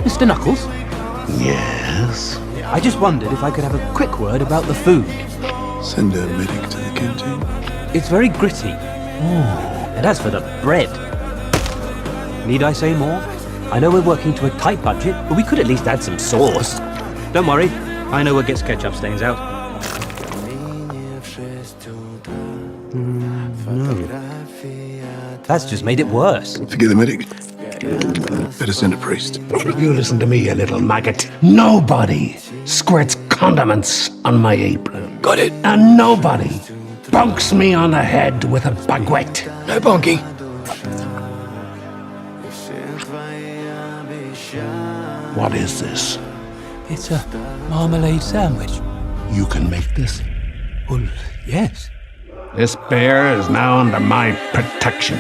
Mr. Knuckles? Yes? I just wondered if I could have a quick word about the food. Send a medic to the canteen. It's very gritty. And as for the bread... Need I say more? I know we're working to a tight budget, but we could at least add some sauce. Don't worry, I know what gets ketchup stains out. That's just made it worse. Forget the medic. Better send a priest. You listen to me, you little maggot. Nobody squirts condiments on my apron. Got it. And nobody bonks me on the head with a baguette. No bonky. What is this? It's a marmalade sandwich. You can make this? Well, yes. This bear is now under my protection.